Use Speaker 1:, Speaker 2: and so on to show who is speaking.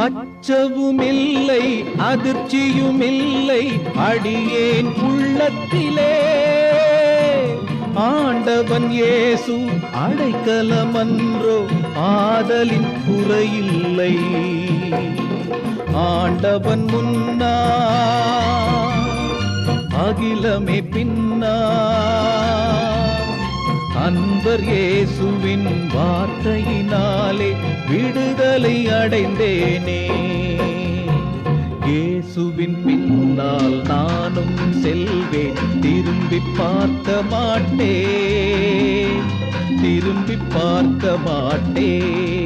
Speaker 1: அச்சவுமில்லை அதிர்ச்சியுமில்லை அடியேன் உள்ளத்திலே. ஆண்டவன் இயேசு அடைக்கலமன்றோ ஆதலின் குறையில்லை. ஆண்டவன் முன்னா அகிலமே பின்னா. அன்பர் இயேசுவின் வார்த்தையினாலே விடுதலை அடைந்தேனே. இயேசுவின் பின்னால் நானும் செல்வேன், திரும்பி பார்க்க மாட்டேன், திரும்பி பார்க்க மாட்டேன்.